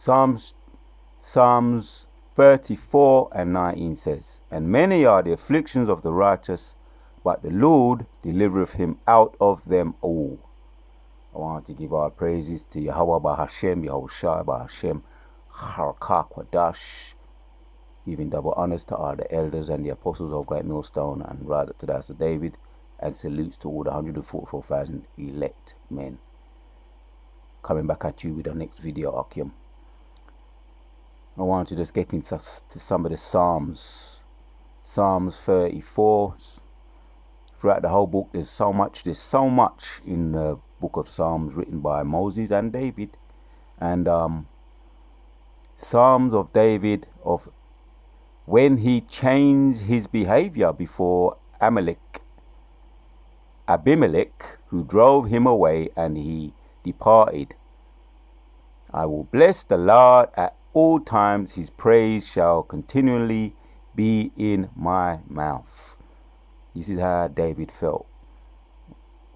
Psalms 34 and 19 says, "And many are the afflictions of the righteous, but the Lord delivereth him out of them all." I want to give our praises to Yahweh Bahashem, Yahushua Bahashem, Harakah Kwadash, giving double honors to all the elders and the apostles of Great Millstone, and rather to the house of David, and salutes to all the 144,000 elect men. Coming back at you with the next video, Akim. I want to just get into some of the Psalms. Psalms 34. Throughout the whole book, there's so much in the book of Psalms written by Moses and David. And Psalms of David of when he changed his behavior before Abimelech, who drove him away, and he departed. "I will bless the Lord at all times, his praise shall continually be in my mouth." This is how David felt.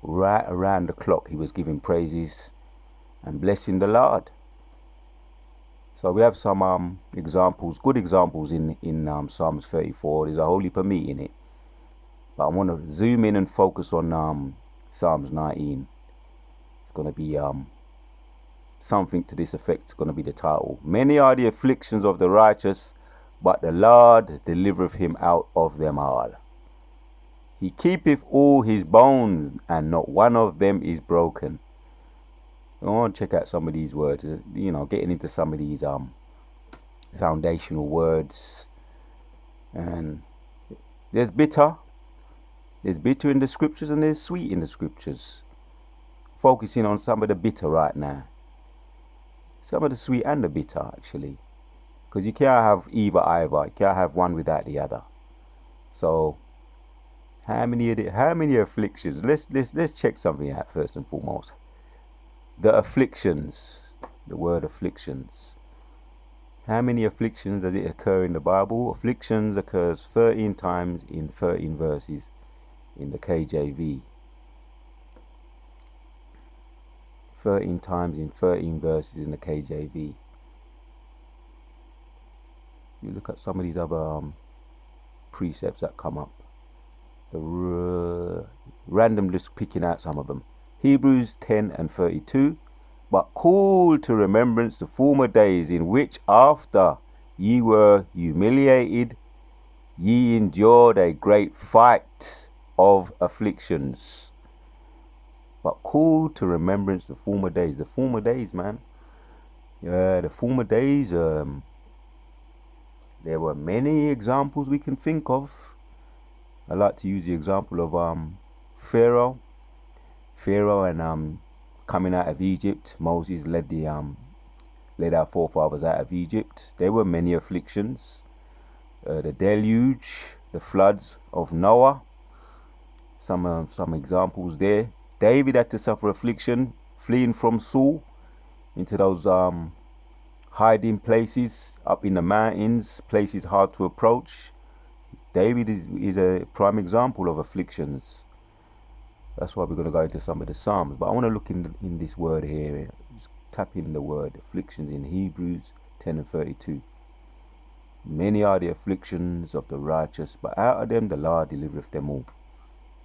Right around the clock he was giving praises and blessing the Lord. So we have some examples, good examples in Psalms 34. There's a whole heap of meat in it, but I want to zoom in and focus on Psalms 19. It's going to be something to this effect. It's going to be the title. "Many are the afflictions of the righteous, but the Lord delivereth him out of them all. He keepeth all his bones, and not one of them is broken." I want to check out some of these words, getting into some of these foundational words. And there's bitter in the scriptures, and there's sweet in the scriptures. Focusing on some of the bitter right now. Some of the sweet and the bitter, actually. Because you can't have either. You can't have one without the other. So how many afflictions? Let's check something out first and foremost. The afflictions, the word afflictions. How many afflictions does it occur in the Bible? Afflictions occurs 13 times in 13 verses in the KJV. 13 times in 13 verses in the KJV. You look at some of these other precepts that come up. Random, just picking out some of them. Hebrews 10 and 32. "But call to remembrance the former days, in which after ye were humiliated, ye endured a great fight of afflictions." But call to remembrance the former days. The former days, man. The former days, there were many examples we can think of. I like to use the example of Pharaoh and coming out of Egypt. Moses led our forefathers out of Egypt. There were many afflictions. The deluge, the floods of Noah. Some examples there. David had to suffer affliction, fleeing from Saul into those hiding places up in the mountains, places hard to approach. David is a prime example of afflictions. That's why we're going to go into some of the Psalms. But I want to look in this word here. Just tap in the word afflictions in Hebrews 10 and 32. "Many are the afflictions of the righteous, but out of them the Lord delivereth them all."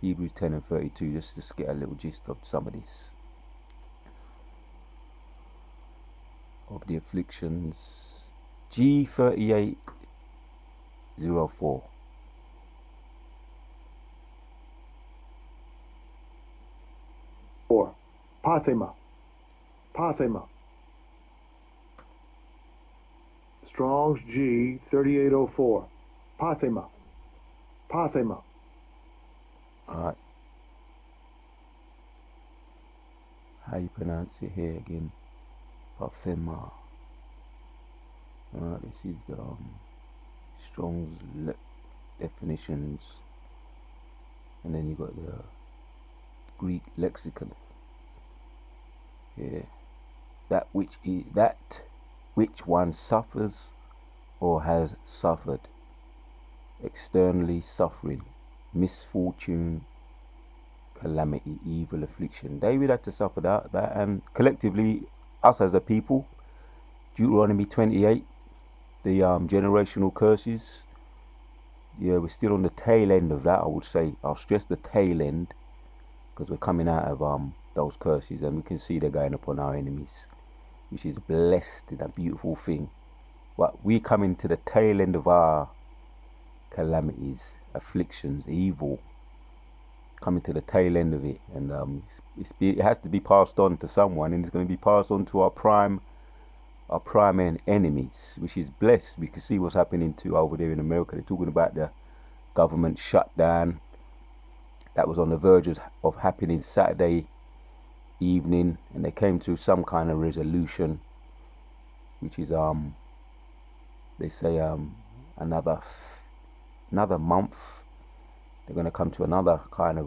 Hebrews 10 and 32, just to get a little gist of some of this. Of the afflictions. G3804. Pathema. Strong's G 3804. Pathema. Alright. How you pronounce it here again? Pathema. Alright, this is Strong's definitions. And then you got the Greek lexicon. Yeah. That which one suffers or has suffered. Externally suffering. Misfortune, calamity, evil, affliction. David had to suffer that, and collectively, us as a people, Deuteronomy 28, the generational curses. Yeah, we're still on the tail end of that, I would say. I'll stress the tail end, because we're coming out of those curses, and we can see they're going upon our enemies, which is blessed and a beautiful thing. But we come into the tail end of our calamities, afflictions, evil, coming to the tail end of it, and it has to be passed on to someone, and it's going to be passed on to our prime enemies, which is blessed. We can see what's happening to over there in America. They're talking about the government shutdown that was on the verge of happening Saturday evening, and they came to some kind of resolution, which is they say another month they're going to come to another kind of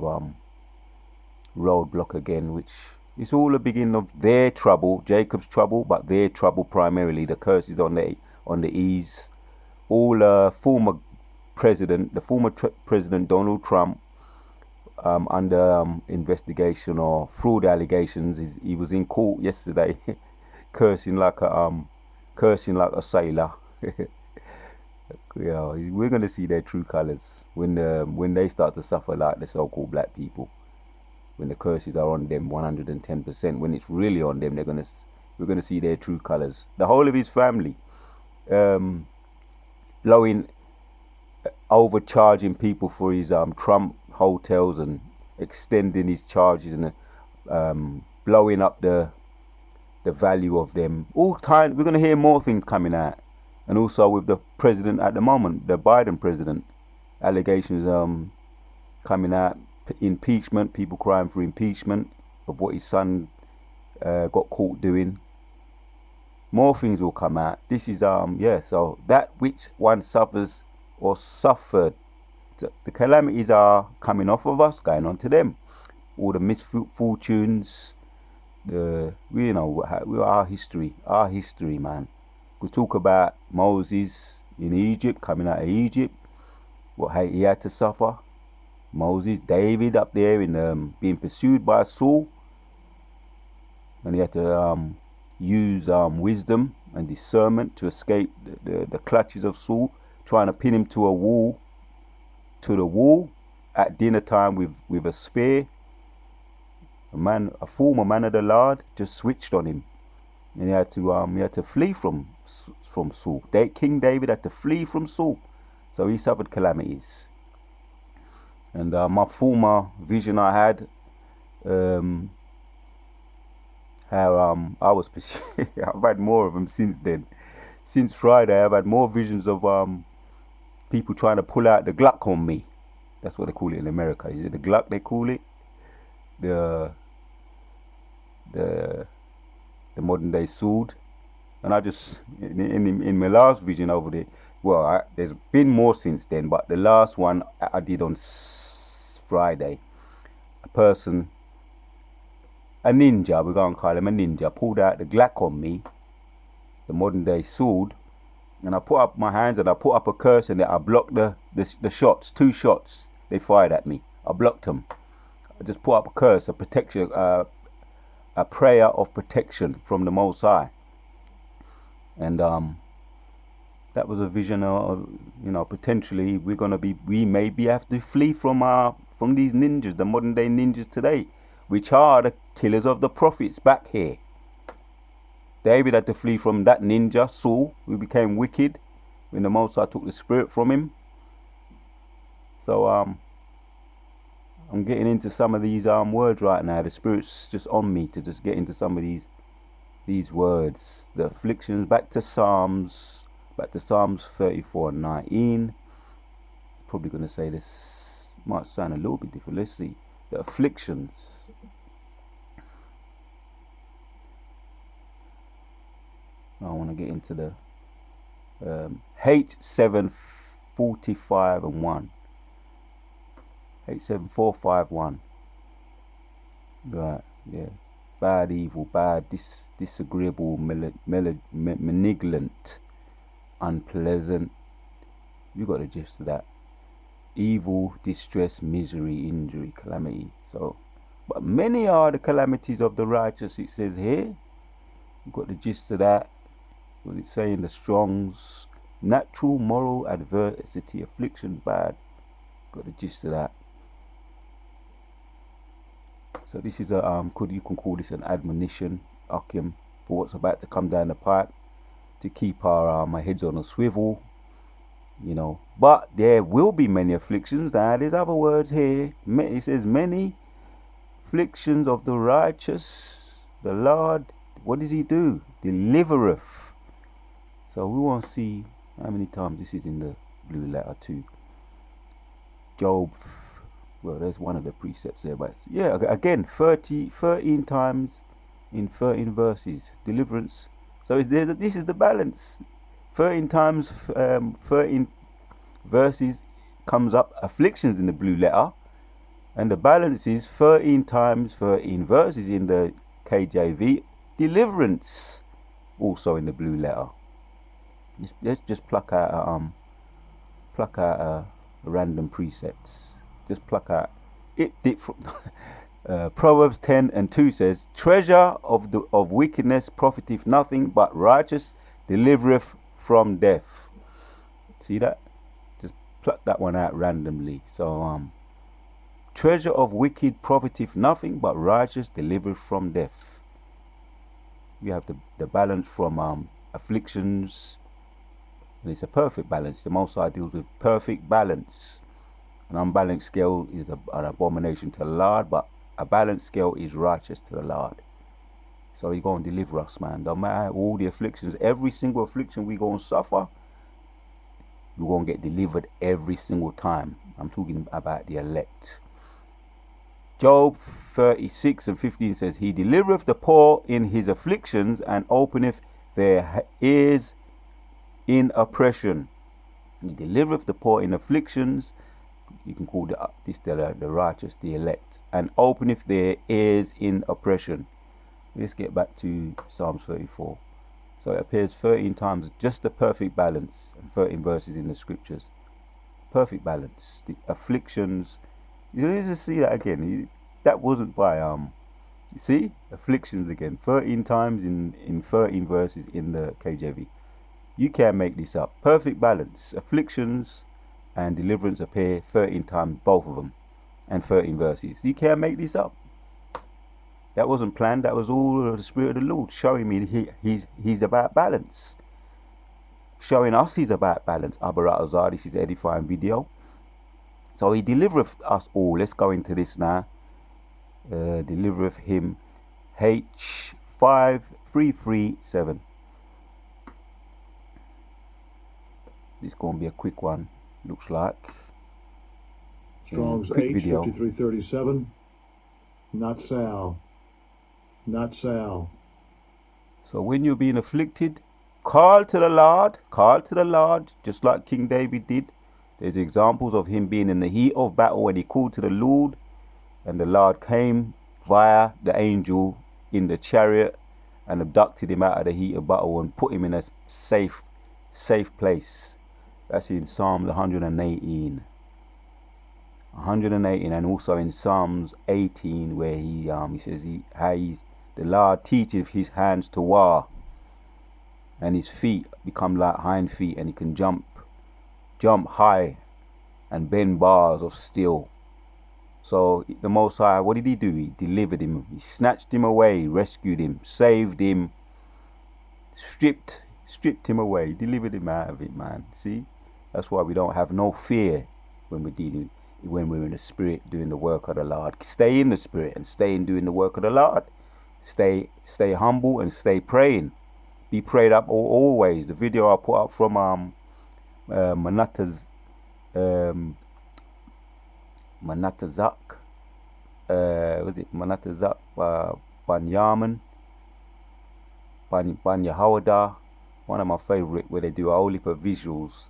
roadblock again, which is all the beginning of their trouble, Jacob's trouble, but their trouble primarily. The curse is on the ease. All the former President Donald Trump, under investigation or fraud allegations. He was in court yesterday, cursing like a sailor. Yeah, we're gonna see their true colours when they start to suffer like the so-called black people. When the curses are on them 110%, when it's really on them, we're gonna see their true colours. The whole of his family, blowing, overcharging people for his Trump hotels and extending his charges, and blowing up the value of them. All time we're gonna hear more things coming out. And also with the president at the moment, the Biden president, allegations coming out, impeachment, people crying for impeachment of what his son got caught doing. More things will come out. This is so that which one suffers or suffered, the calamities are coming off of us, going on to them. All the misfortunes, our history, man. We talk about Moses in Egypt, coming out of Egypt, what he had to suffer. Moses, David up there in being pursued by Saul, and he had to use wisdom and discernment to escape the clutches of Saul, trying to pin him to the wall at dinner time with a spear. A former man of the Lord just switched on him, and he had to flee from Saul. King David had to flee from Saul, so he suffered calamities. And my former vision I had, how I was pursuing, I've had more of them since then. Since Friday, I've had more visions of people trying to pull out the Glock on me. That's what they call it in America. Is it the Glock they call it? The modern day sword. And I just, in my last vision over there, there's been more since then, but the last one I did on Friday, a ninja, we're going to call him a ninja, pulled out the Glock on me, the modern day sword, and I put up my hands and I put up a curse, and I blocked the shots, 2 shots they fired at me. I blocked them. I just put up a curse, a protection, a prayer of protection from the Most High. And that was a vision of, potentially we maybe have to flee from these ninjas, the modern day ninjas today, which are the killers of the prophets back here. David had to flee from that ninja, Saul, who became wicked when the Most High took the spirit from him. So I'm getting into some of these words right now. The Spirit's just on me to just get into some of these words, the afflictions. Back to Psalms 34:19. Probably going to say this might sound a little bit different. Let's see. The afflictions. I want to get into the H745 and 1. H7451. Right, yeah. Bad, evil, bad, disagreeable, malignant, unpleasant. You got the gist of that. Evil, distress, misery, injury, calamity. So, but many are the calamities of the righteous, it says here. You got the gist of that. What did it say in the Strong's? Natural, moral adversity, affliction, bad. Got the gist of that. So this is a you can call this an admonition, Akim, for what's about to come down the pipe, to keep our heads on a swivel, you know. But there will be many afflictions. Now there's other words here. It says many afflictions of the righteous. The Lord, what does he do? Delivereth. So we want to see how many times this is in the blue letter too. Job, well, there's one of the precepts there, but yeah, again, 13 times in 13 verses, deliverance. So this is the balance. 13 times, 13 verses comes up afflictions in the blue letter, and the balance is 13 times 13 verses in the KJV, deliverance also in the blue letter. Let's just pluck out random precepts. Just pluck out it. Proverbs 10:2 says, "Treasure of wickedness profiteth nothing, but righteous delivereth from death." See that? Just pluck that one out randomly. So treasure of wicked profiteth nothing, but righteous delivereth from death. You have the balance from afflictions. And it's a perfect balance. The Most High deals with perfect balance. An unbalanced scale is an abomination to the Lord, but a balanced scale is righteous to the Lord. So he's going to deliver us, man. No matter all the afflictions, every single affliction we going to suffer, we're going to get delivered every single time. I'm talking about the elect. Job 36:15 says, "He delivereth the poor in his afflictions, and openeth their ears in oppression." He delivereth the poor in afflictions. You can call the righteous the elect, and openeth their ears in oppression. Let's get back to Psalms 34. So it appears 13 times, just the perfect balance, and 13 verses in the scriptures. Perfect balance. The afflictions. You need to see that again. That wasn't by you see, afflictions again. 13 times in 13 verses in the KJV. You can't make this up. Perfect balance. Afflictions and deliverance appear 13 times, both of them, and 13 verses. You can't make this up. That wasn't planned. That was all of the Spirit of the Lord showing me he's about balance. Showing us he's about balance. Abarat Azar, this is edifying video. So he delivereth us all. Let's go into this now. Delivereth him. H5337. This is going to be a quick one, looks like. Strong's H5337. Not Sal. Not Sal. So when you're being afflicted, call to the Lord, just like King David did. There's examples of him being in the heat of battle when he called to the Lord, and the Lord came via the angel in the chariot and abducted him out of the heat of battle and put him in a safe place. That's in Psalms 118. 118, and also in Psalms 18, where he says the Lord teacheth his hands to war, and his feet become like hind feet, and he can jump high and bend bars of steel. So the Most High, what did he do? He delivered him. He snatched him away, rescued him, saved him, stripped him away, delivered him out of it, man. See, that's why we don't have no fear when we're in the Spirit doing the work of the Lord. Stay in the Spirit and stay in doing the work of the Lord. Stay humble and stay praying. Be prayed up always. The video I put up from Manatazak, was it Manatazak Banyaman, Banyahawada, one of my favorite, where they do a whole heap of visuals.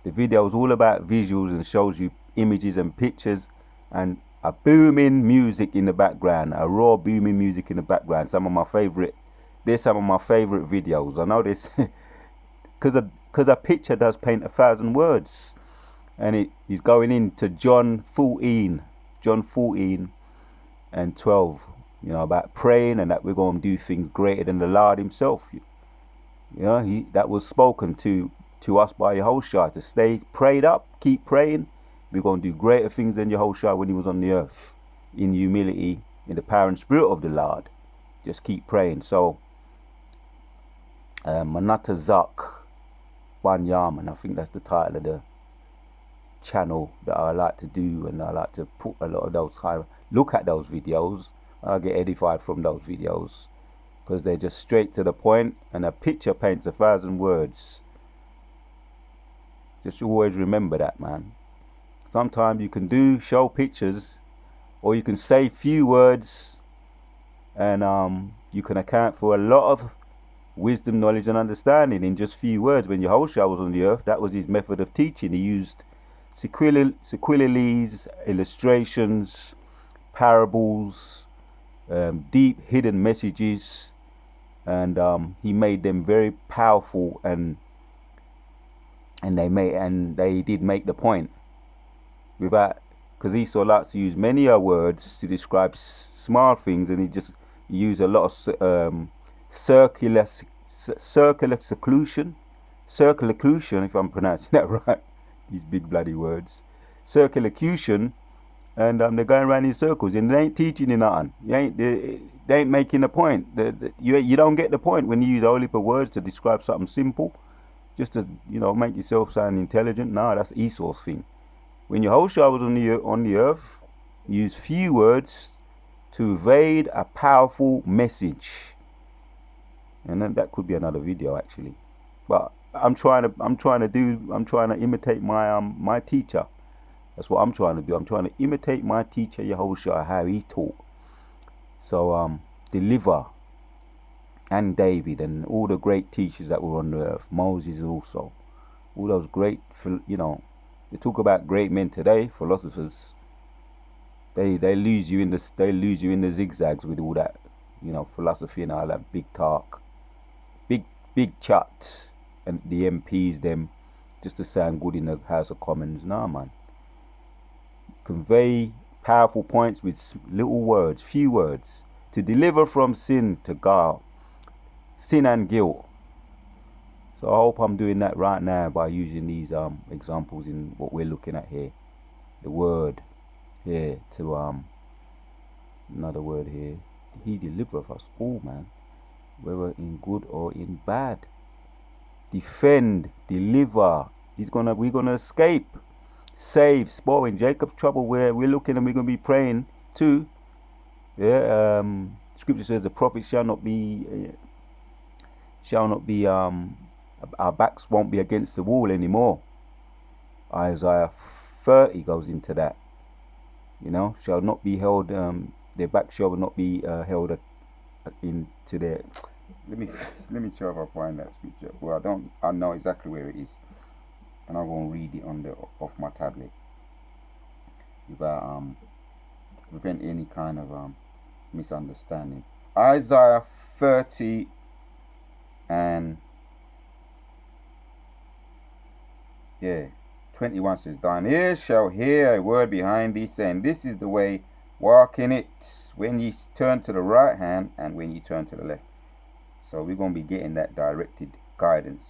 The video is all about visuals and shows you images and pictures and a booming music in the background, a raw booming music in the background. There's some of my favorite videos. I know this because a picture does paint 1,000 words, and he's going into John 14 and 12, about praying and that we're going to do things greater than the Lord himself. that was spoken to us by Yehoshua to stay prayed up, keep praying. We're going to do greater things than Yehoshua when he was on the earth, in humility, in the power and spirit of the Lord. Just keep praying. So, Manata Zak Banyaman, I think that's the title of the channel that I like to do, and I like to put a lot of those look at those videos. I get edified from those videos because they're just straight to the point, and a picture paints 1,000 words. Just always remember that, man. Sometimes you can show pictures, or you can say few words, and you can account for a lot of wisdom, knowledge and understanding in just few words. When Yehoshua was on the earth, that was his method of teaching. He used sequelies, illustrations, parables, deep hidden messages, and he made them very powerful, and they did make the point without, because Esau likes to use many words to describe small things, and he used a lot of circular seclusion, if I'm pronouncing that right. These big bloody words, circulacution, and they're going around in circles, and they ain't teaching you nothing. They ain't making a point. You don't get the point when you use a whole heap of words to describe something simple, just to make yourself sound intelligent. No, that's Esau's thing. When Yehoshua was on the earth, he used few words to evade a powerful message, and then that could be another video actually. But I'm trying to imitate my teacher. That's what I'm trying to do. I'm trying to imitate my teacher Yehoshua, how he taught. So Deliver and David and all the great teachers that were on the earth, Moses also, all those great, they talk about great men today, philosophers. They lose you in the zigzags with all that, philosophy and all that big talk, big chat, and the MPs them just to sound good in the House of Commons. Nah, man. Convey powerful points with little words, few words, to deliver from sin to God, sin and guilt. So I hope I'm doing that right now by using these examples in what we're looking at here. The word here to another word here. He delivereth us all, man, whether in good or in bad. Defend, deliver. We're gonna escape, save, spoil. In Jacob's trouble, where we're looking and we're gonna be praying too. Yeah. Scripture says the prophet shall not be. Our backs won't be against the wall anymore. Isaiah 30 goes into that. Shall not be held. Their back shall not be held into their. Let me try if I find that scripture. Well, I know exactly where it is, and I'm going to read it off my tablet without prevent any kind of misunderstanding. Isaiah 30 and 21 says, "Thine ears shall hear a word behind thee, saying, This is the way, walk in it, when ye turn to the right hand and when ye turn to the left." So we're going to be getting that directed guidance.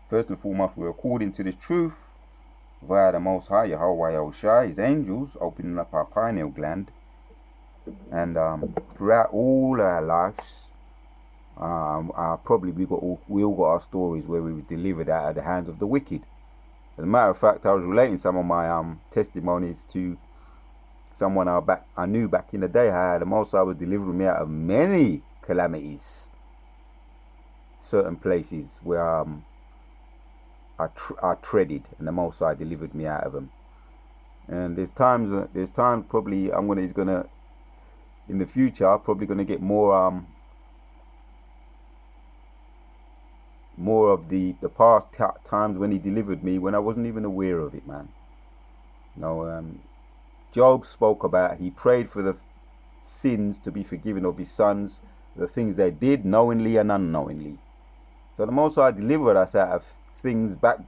First and foremost, we're according to the truth via the Most High, Yahweh Yahushua, his angels, opening up our pineal gland. And throughout all our lives, we all got our stories where we were delivered out of the hands of the wicked. As a matter of fact, I was relating some of my testimonies to someone I knew back in the day. How the Most High was delivering me out of many calamities. Certain places where I treaded, and the Most High delivered me out of them. And there's times probably in the future I'm probably gonna get more of the past times when he delivered me when I wasn't even aware of it, man. Job spoke about, he prayed for the sins to be forgiven of his sons, the things they did knowingly and unknowingly. So the Most High delivered us out of things back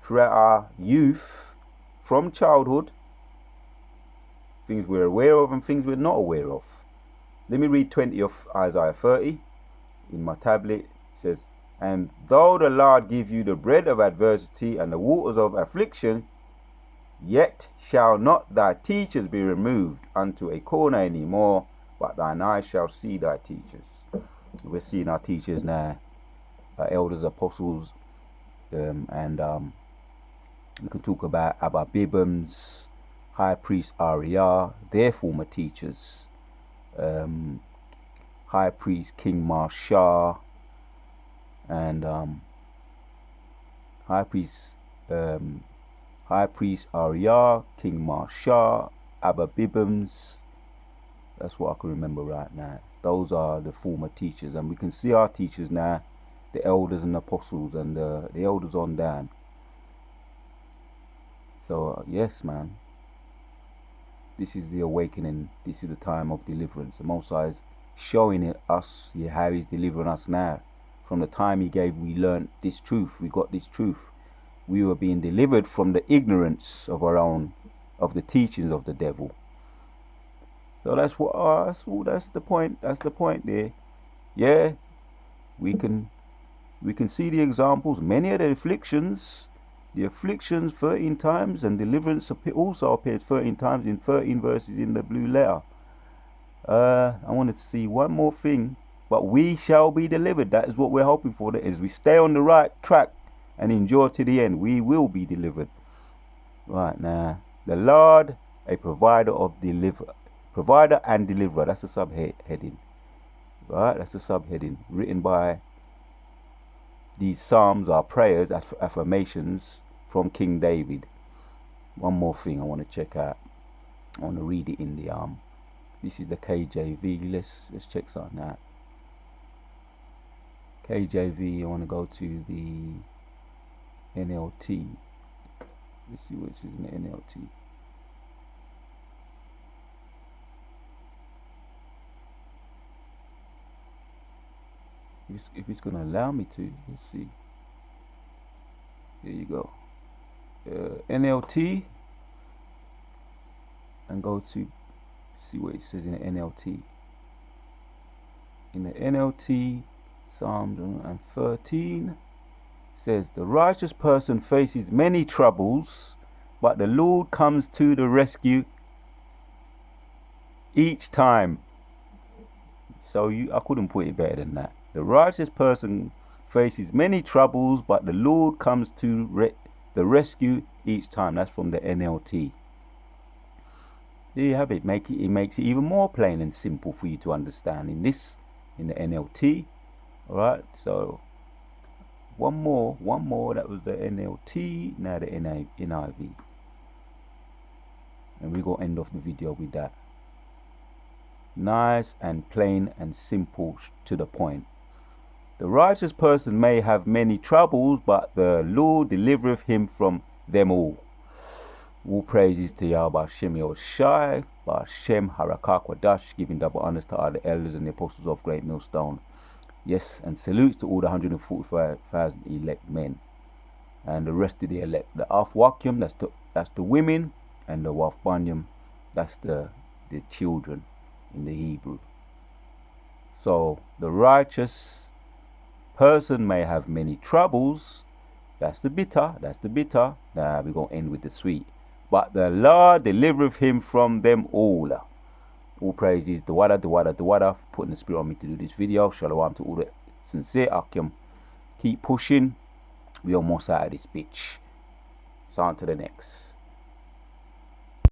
throughout our youth, from childhood, things we're aware of and things we're not aware of. Let me read 20 of Isaiah 30 in my tablet. It says, and though the Lord give you the bread of adversity and the waters of affliction, yet shall not thy teachers be removed unto a corner any more, but thine eyes shall see thy teachers. We're seeing our teachers now, our elders, apostles, and we can talk about Abba Bibbins, High Priest Ariah, their former teachers, High Priest King Marshall, and High Priest Ariah, King Marshall, Abba Bibbins. That's what I can remember right now. Those are the former teachers, and we can see our teachers now, the elders and apostles, and the elders on down. So yes, man, this is the awakening. This is the time of deliverance. The Most High is showing it us how He's delivering us now. From the time He gave, we learned this truth. We got this truth. We were being delivered from the ignorance of our own, of the teachings of the devil. So that's what. That's the point. That's the point there. Yeah, we can see the examples. Many of the afflictions 13 times, and deliverance also appears 13 times in 13 verses in the blue letter. I wanted to see one more thing, but we shall be delivered. That is what we're hoping for. That is, we stay on the right track and endure to the end, we will be delivered. Right now, the Lord, a provider and deliverer. That's the subheading. Right, that's the subheading written by. These psalms are prayers, affirmations from King David. One more thing I want to check out. I want to read it in the This is the KJV. Let's check something out. KJV. I want to go to the NLT. Let's see what it says in the NLT. If it's going to allow me to, let's see. Here you go. NLT, and go to see what it says in the NLT. In the NLT, Psalm 13 says, the righteous person faces many troubles, but the Lord comes to the rescue each time. So I couldn't put it better than that. The righteous person faces many troubles, but the Lord comes to the rescue each time. That's from the NLT. There you have it. It makes it even more plain and simple for you to understand in the NLT. All right. So one more. That was the NLT. Now the NIV. And we're gonna end off the video with that. Nice and plain and simple, to the point. The righteous person may have many troubles, but the Lord delivereth him from them all. All praises to Yahweh Shem Yoshai, Shem Harakah Kwadash, giving double honors to all the elders and the apostles of Great Millstone. Yes, and salutes to all the 145,000 elect men and the rest of the elect. The Afwakim, that's the women, and the Wafbanyam, that's the children in the Hebrew. So the righteous person may have many troubles. That's the bitter. Now we're going to end with the sweet. But the Lord delivereth him from them all. All praises, Dawada, putting the spirit on me to do this video. Shalom to all the sincere Akim. Keep pushing. We almost out of this bitch. So on to the next.